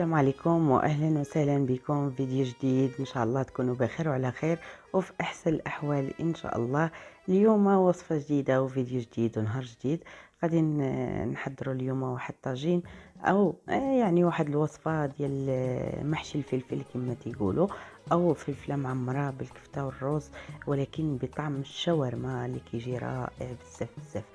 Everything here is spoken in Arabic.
السلام عليكم واهلا وسهلا بكم في فيديو جديد. ان شاء الله تكونوا بخير وعلى خير وفي احسن الاحوال ان شاء الله. اليوم وصفه جديده وفيديو جديد ونهار جديد. غادي نحضروا اليوم واحد الطاجين او يعني واحد الوصفه ديال محشي الفلفل كما تيقولوا، او فلفله معمره بالكفته والرز، ولكن بطعم الشاورما اللي كيجي رائع بزاف بزاف.